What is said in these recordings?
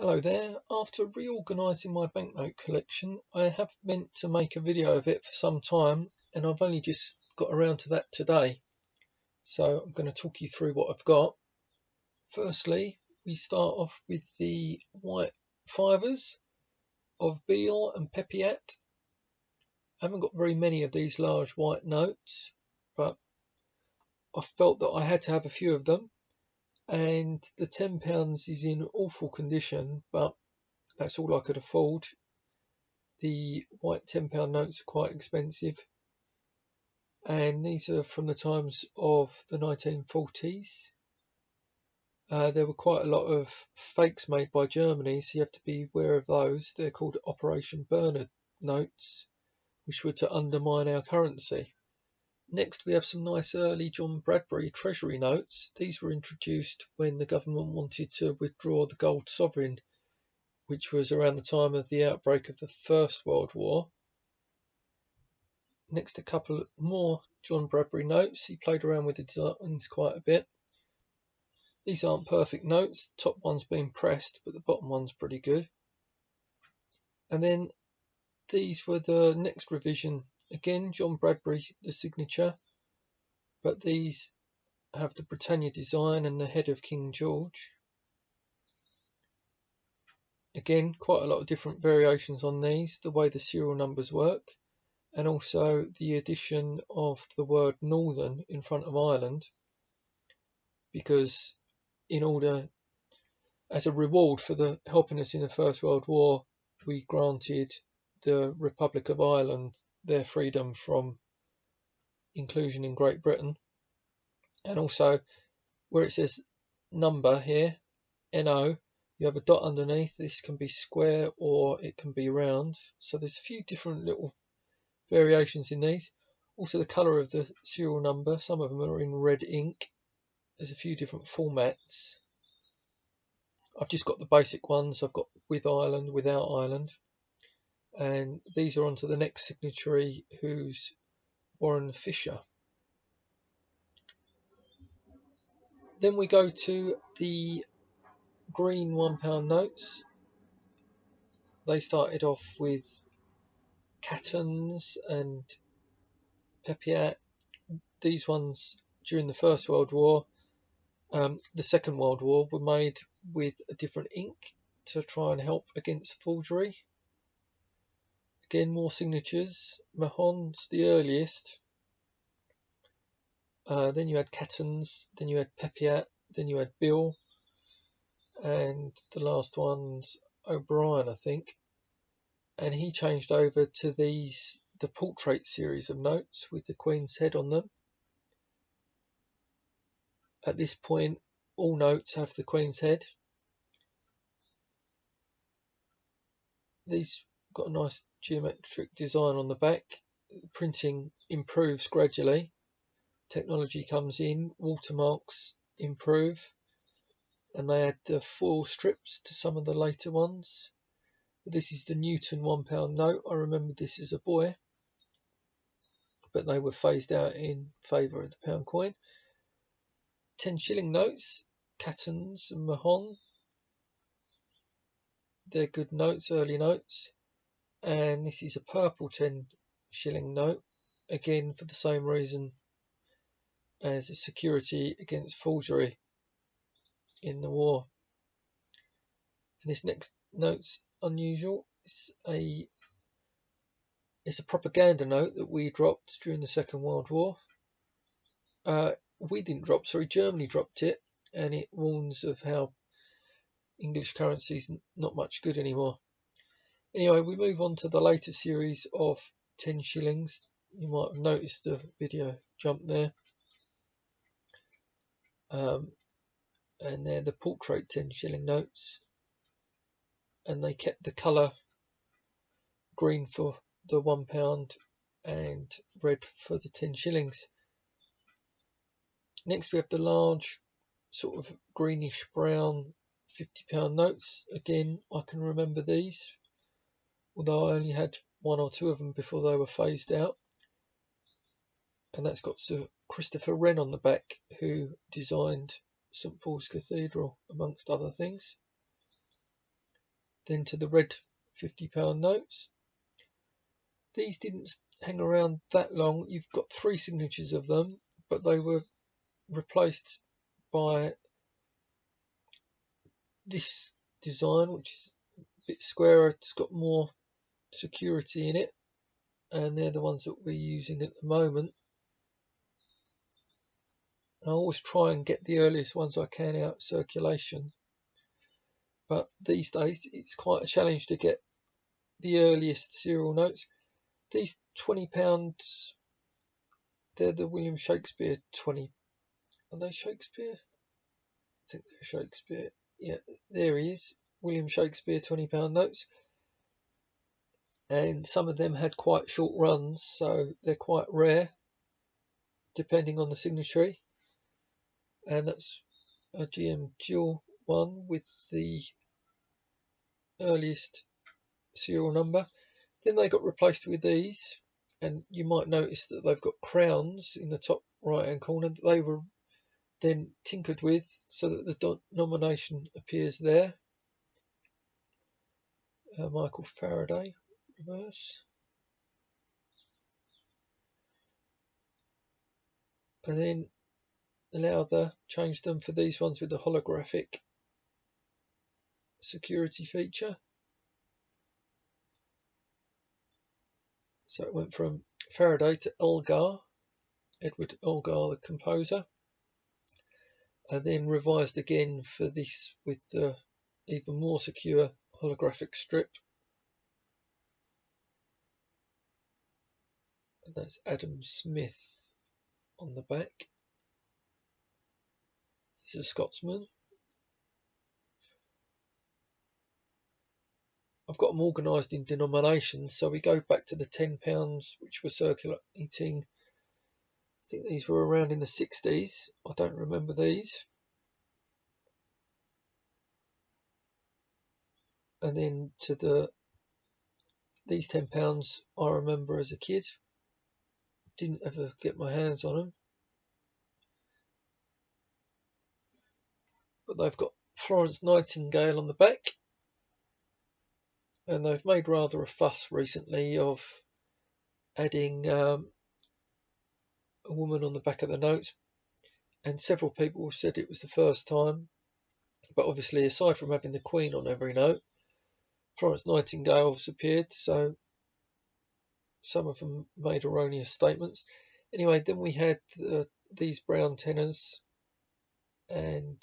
Hello there. After reorganising my banknote collection, I have meant to make a video of it for some time, and I've only just got around to that today. So I'm going to talk you through what I've got. Firstly, we start off with the white fivers of Beale and Pepiat. I haven't got very many of these large white notes, but I felt that I had to have a few of them. And the £10 is in awful condition, but that's all I could afford. The white £10 notes are quite expensive, and these are from the times of the 1940s. There were quite a lot of fakes made by Germany, so you have to be aware of those. They're called Operation Bernard notes, which were to undermine our currency. Next, we have some nice early Jon Bradbury Treasury notes. These were introduced when the government wanted to withdraw the gold sovereign, which was around the time of the outbreak of the First World War. Next, a couple more Jon Bradbury notes. He played around with the designs quite a bit. These aren't perfect notes. The top one's been pressed, but the bottom one's pretty good. And then these were the next revision. Again, Jon Bradbury, the signature, but these have the Britannia design and the head of King George. Again, quite a lot of different variations on these, the way the serial numbers work, and also the addition of the word Northern in front of Ireland, because in order, as a reward for the helping us in the First World War, we granted the Republic of Ireland their freedom from inclusion in Great Britain. And also, where it says number here, NO, you have a dot underneath. This can be square or it can be round. So there's a few different little variations in these. Also the colour of the serial number, some of them are in red ink. There's a few different formats. I've just got the basic ones. I've got with Ireland, without Ireland. And these are on to the next signatory, who's Warren Fisher. Then we go to the green £1 notes. They started off with Cattons and Pepiat. These ones during the First World War, the Second World War, were made with a different ink to try and help against forgery. Again, more signatures. Mahon's the earliest. Then you had Cattons, then you had Pepiat, then you had Bill, and the last one's O'Brien, I think. And he changed over to the portrait series of notes with the Queen's head on them. At this point, all notes have the Queen's head. These got a nice geometric design on the back. Printing improves gradually. Technology comes in, watermarks improve, and they add the foil strips to some of the later ones. This is the Newton £1 note. I remember this as a boy, but they were phased out in favour of the pound coin. 10-shilling notes, Cattons and Mahon. They're good notes, early notes. And this is a purple 10-shilling note, again for the same reason as a security against forgery in the war. And this next note's unusual. It's a propaganda note that we dropped during the Second World War. We didn't drop, sorry, Germany dropped it, and it warns of how English currency is not much good anymore. Anyway, we move on to the later series of 10 shillings. You might have noticed the video jump there. And they're the portrait 10-shilling notes. And they kept the colour green for the £1 and red for the 10 shillings. Next we have the large sort of greenish brown £50 notes. Again, I can remember these, although I only had one or two of them before they were phased out. And that's got Sir Christopher Wren on the back, who designed St Paul's Cathedral, amongst other things. Then to the red £50 notes. These didn't hang around that long. You've got 3 signatures of them, but they were replaced by this design, which is a bit squarer. It's got more security in it, and they're the ones that we're using at the moment. I always try and get the earliest ones I can out of circulation, but these days it's quite a challenge to get the earliest serial notes. These £20, they're the William Shakespeare 20. Are they Shakespeare? I think they're Shakespeare. Yeah, there he is, William Shakespeare £20 notes. And some of them had quite short runs, so they're quite rare, depending on the signatory. And that's a GM dual one with the earliest serial number. Then they got replaced with these, and you might notice that they've got crowns in the top right hand corner. They were then tinkered with so that the denomination appears there. Michael Faraday reverse. And then Lowther changed them for these ones with the holographic security feature. So it went from Faraday to Elgar, Edward Elgar, the composer, and then revised again for this with the even more secure holographic strip. And that's Adam Smith on the back. He's a Scotsman. I've got them organised in denominations, so we go back to the £10 which were circulating. I think these were around in the 60s. I don't remember these. And then to these £10 I remember as a kid. Didn't ever get my hands on them. But they've got Florence Nightingale on the back. And they've made rather a fuss recently of adding a woman on the back of the notes. And several people have said it was the first time. But obviously, aside from having the Queen on every note, Florence Nightingale has appeared, so some of them made erroneous statements. Anyway, then we had these brown tenors, and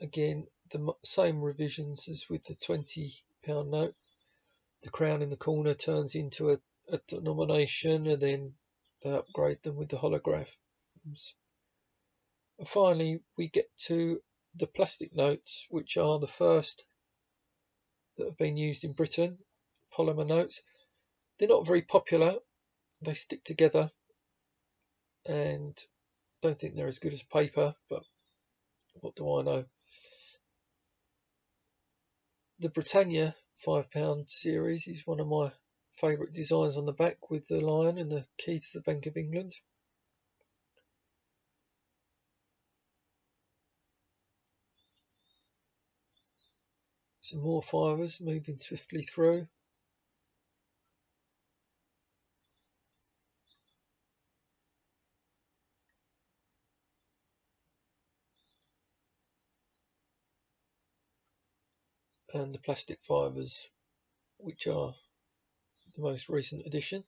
again, the same revisions as with the £20 note. The crown in the corner turns into a denomination, and then they upgrade them with the holograph. And finally, we get to the plastic notes, which are the first that have been used in Britain, Polymer Notes. They're not very popular. They stick together, and don't think they're as good as paper, but what do I know? The Britannia £5 series is one of my favourite designs on the back, with the lion and the key to the Bank of England. Some more fibres moving swiftly through. And the plastic fibres, which are the most recent addition.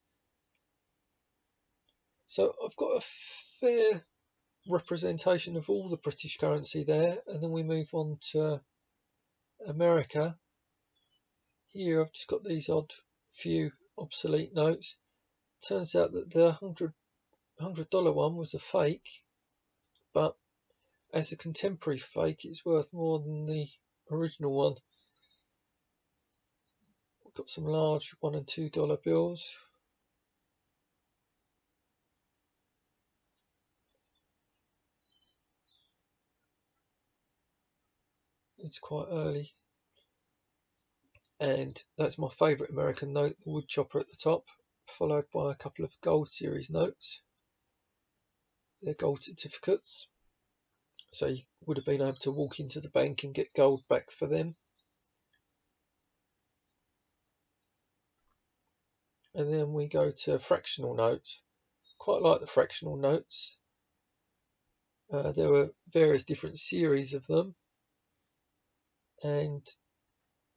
So I've got a fair representation of all the British currency there, and then we move on to America. Here I've just got these odd few obsolete notes. Turns out that the $100 one was a fake, but as a contemporary fake it's worth more than the original one. We've got some large $1 and $2 bills. It's quite early. And that's my favourite American note, the wood chopper at the top, followed by a couple of gold series notes. They're gold certificates, so you would have been able to walk into the bank and get gold back for them. And then we go to fractional notes. Quite like the fractional notes. There were various different series of them, and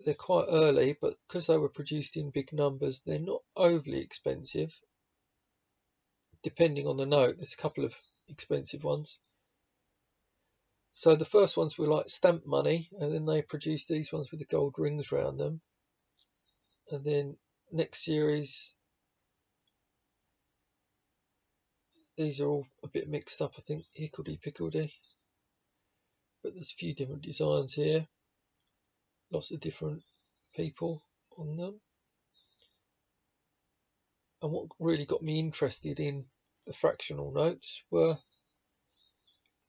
they're quite early, but because they were produced in big numbers, they're not overly expensive. Depending on the note, there's a couple of expensive ones. So the first ones were like stamp money, and then they produced these ones with the gold rings around them. And then next series, these are all a bit mixed up, I think, hickledy-pickledy. But there's a few different designs here. Lots of different people on them. And what really got me interested in the fractional notes were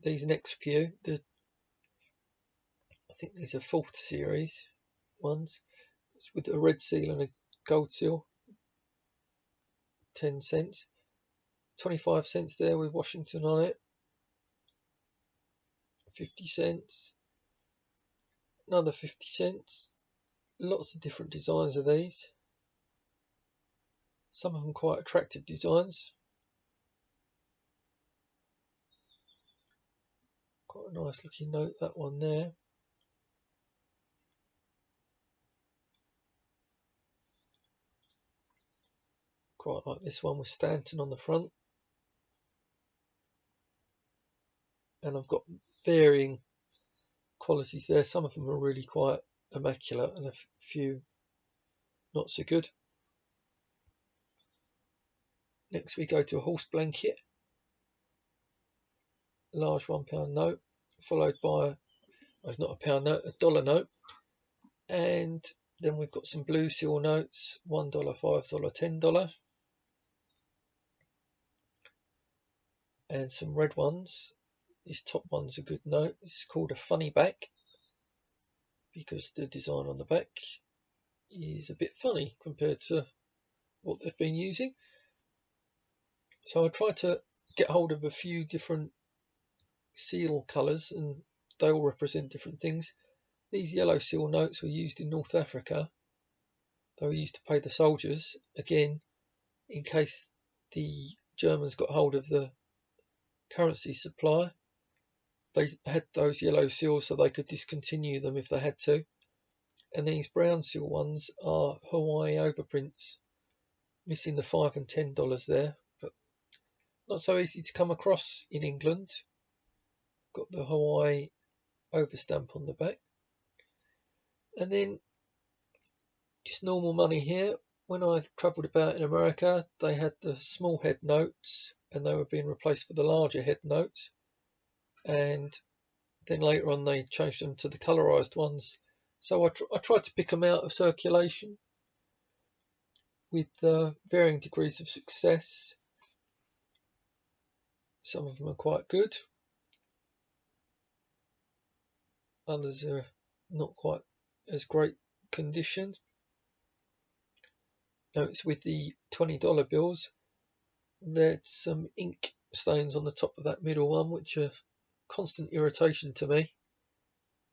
these next few. I think these are fourth series ones. It's with a red seal and a gold seal. 10 cents. 25 cents there with Washington on it. 50 cents. Another 50 cents. Lots of different designs of these. Some of them quite attractive designs. Quite a nice looking note, that one there. Quite like this one with Stanton on the front. And I've got varying qualities there. Some of them are really quite immaculate and a few not so good. Next we go to a horse blanket, large £1 note, followed by, well, it's not a pound note, a dollar note. And then we've got some blue seal notes, $1, $5, $10. And some red ones. This top one's a good note. It's called a funny back because the design on the back is a bit funny compared to what they've been using. So I tried to get hold of a few different seal colours, and they all represent different things. These yellow seal notes were used in North Africa. They were used to pay the soldiers, again, in case the Germans got hold of the currency supply. They had those yellow seals so they could discontinue them if they had to. And these brown seal ones are Hawaii overprints, missing the $5 and $10 there, but not so easy to come across in England. Got the Hawaii overstamp on the back. And then just normal money here. When I travelled about in America, they had the small head notes and they were being replaced for the larger head notes. And then later on they changed them to the colourised ones. So I tried to pick them out of circulation with varying degrees of success. Some of them are quite good. Others are not quite as great condition. Notes with the $20 bills. There's some ink stains on the top of that middle one, which are constant irritation to me,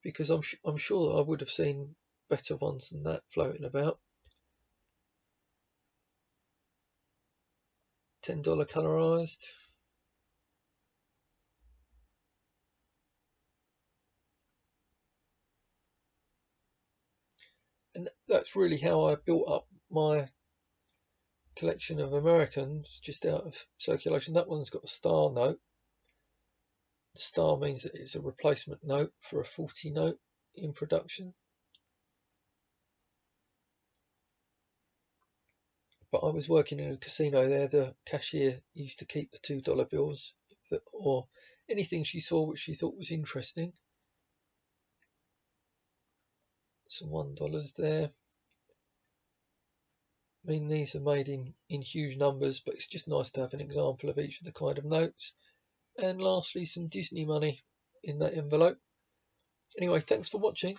because I'm sure that I would have seen better ones than that floating about. $10 colourised. And that's really how I built up my collection of Americans just out of circulation. That one's got a star note. The star means that it's a replacement note for a 40 note in production. But I was working in a casino there. The cashier used to keep the $2 bills or anything she saw which she thought was interesting. Some $1 there. I mean, these are made in huge numbers, but it's just nice to have an example of each of the kind of notes. And lastly, some Disney money in that envelope. Anyway, thanks for watching.